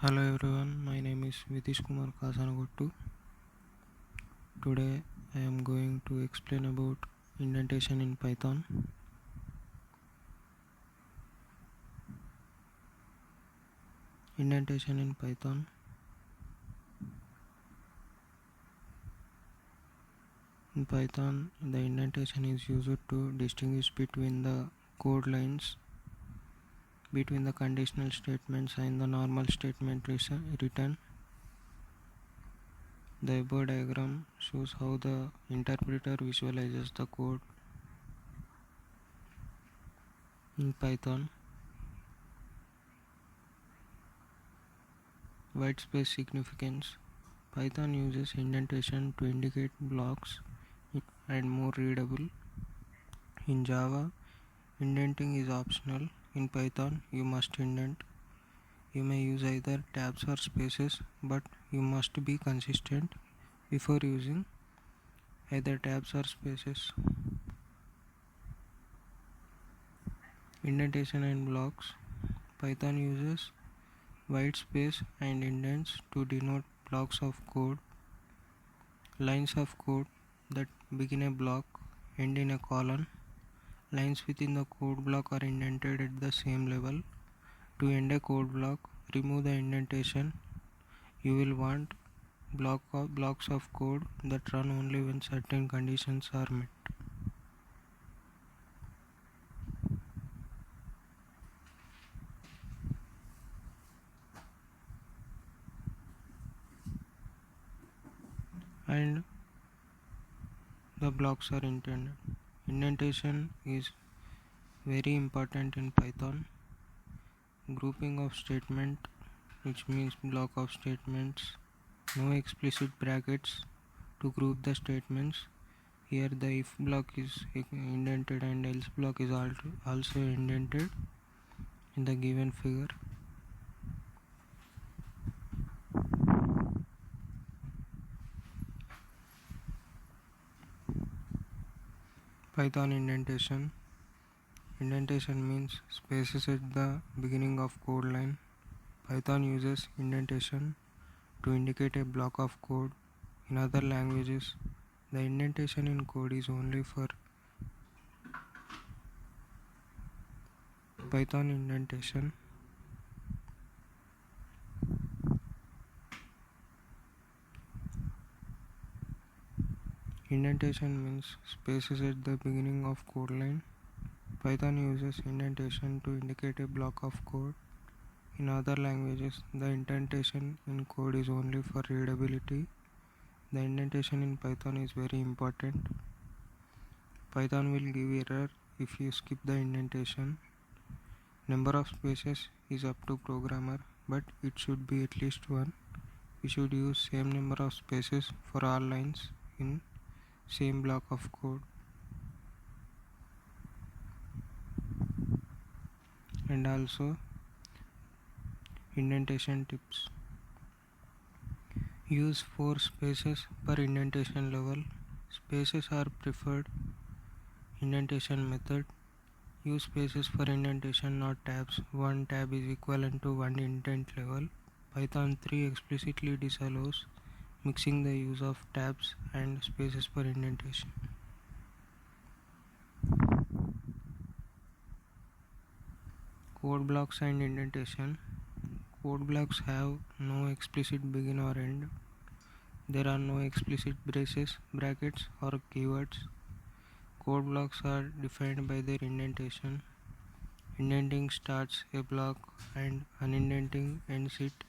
Hello everyone, my name is Vitish Kumar Kasanagottu. Today I am going to explain about indentation in Python. Indentation in Python. In Python, the indentation is used to distinguish between the code lines between the conditional statements and the normal statement written. The above diagram shows how the interpreter visualizes the code in Python. Whitespace significance. Python uses indentation to indicate blocks and more readable. In Java, indenting is optional. In Python, you must indent. You may use either tabs or spaces, but you must be consistent before using either tabs or spaces. Indentation and blocks. Python uses whitespace and indents to denote blocks of code. Lines of code that begin a block end in a colon. Lines within the code block are indented at the same level. To end a code block, remove the indentation. You will want blocks of code that run only when certain conditions are met. And the blocks are intended. Indentation is very important in Python. Grouping of statement, which means block of statements. No explicit brackets to group the statements. Here the if block is indented and else block is also indented in the given figure. Python indentation. Indentation means spaces at the beginning of code line. Python uses indentation to indicate a block of code. In other languages, the indentation in code is only for Python indentation. Indentation means spaces at the beginning of code line. Python uses indentation to indicate a block of code. In other languages, the indentation in code is only for readability. The indentation in Python is very important. Python will give error if you skip the indentation. Number of spaces is up to programmer, but it should be at least one. We should use same number of spaces for all lines in same block of code. And also indentation tips. Use 4 spaces per indentation level. Spaces are preferred indentation method. Use spaces for indentation, not tabs. One tab is equivalent to one indent level. Python 3 explicitly disallows mixing the use of tabs and spaces for indentation. Code blocks and indentation. Code blocks have no explicit begin or end. There are no explicit braces, brackets, or keywords. Code blocks are defined by their indentation. Indenting starts a block and unindenting ends it.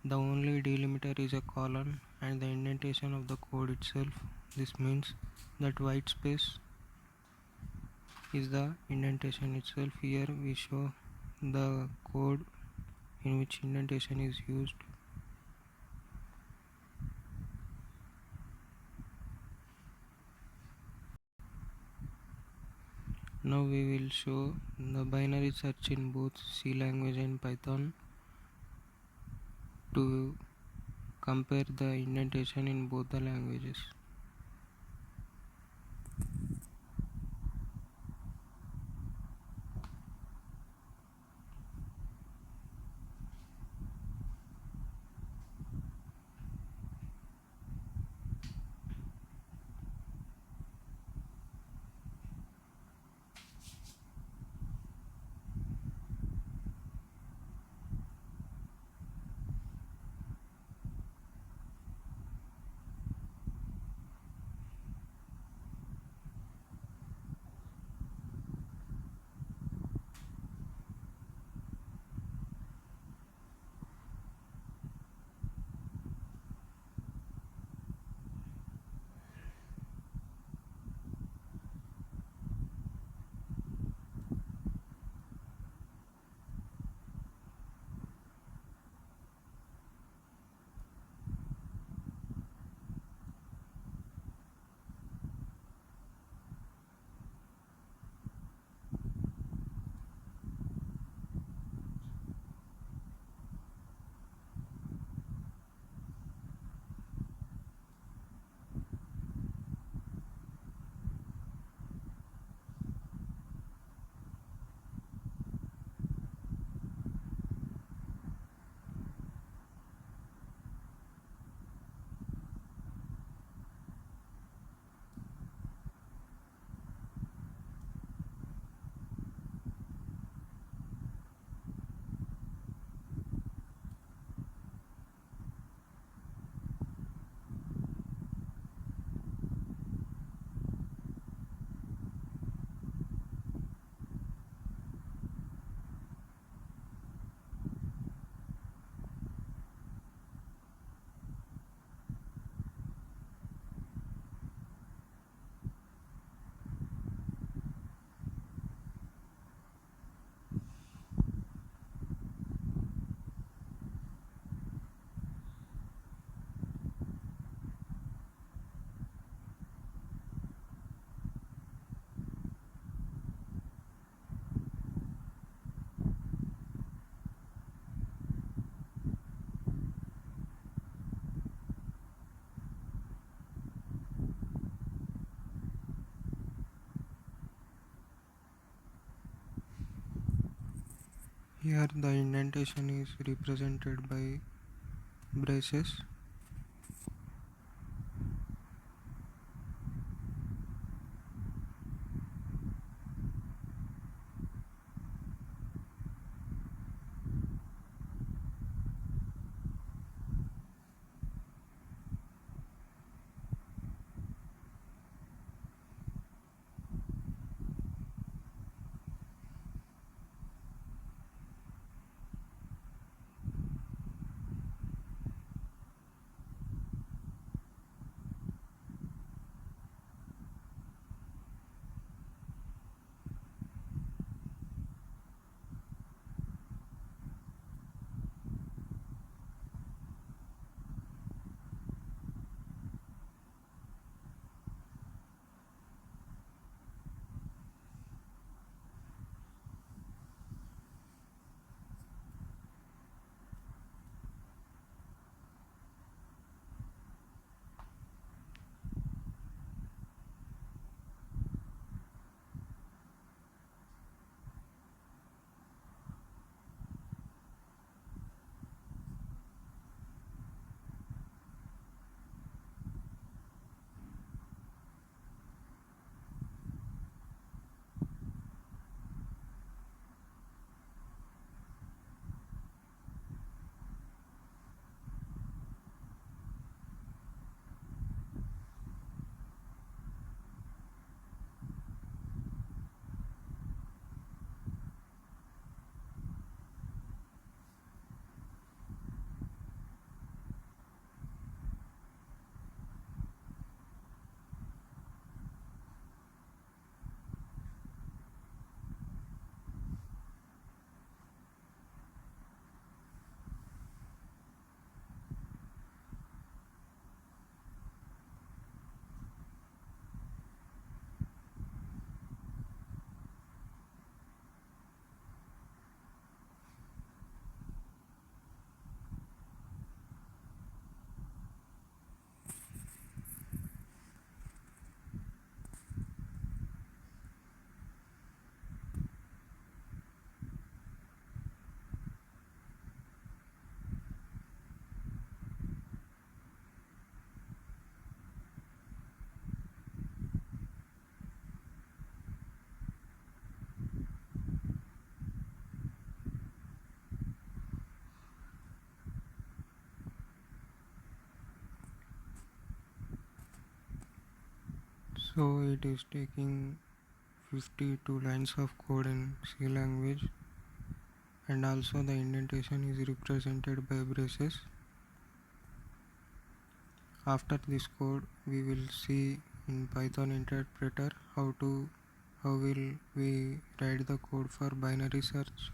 The only delimiter is a colon and the indentation of the code itself. This means that white space is the indentation itself. Here we show the code in which indentation is used. Now we will show the binary search in both C language and Python to compare the indentation in both the languages. Here the indentation is represented by braces. So it is taking 52 lines of code in C language, and also the indentation is represented by braces. After this code we will see in Python interpreter how will we write the code for binary search.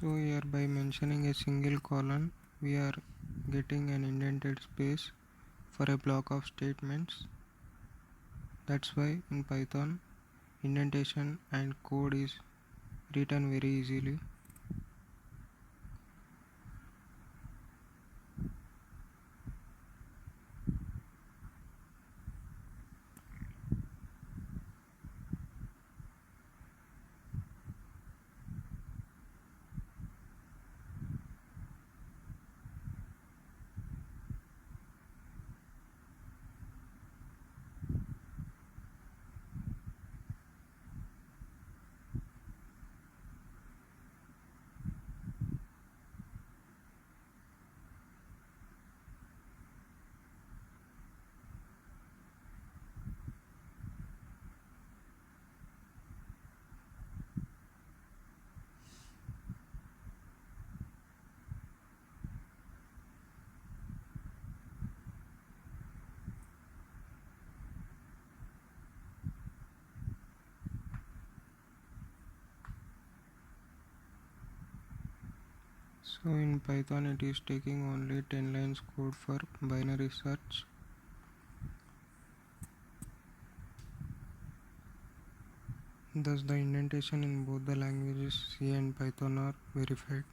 So here by mentioning a single colon we are getting an indented space for a block of statements. That's why in Python indentation and code is written very easily. So in Python it is taking only 10 lines code for binary search. Thus the indentation in both the languages C and Python are verified.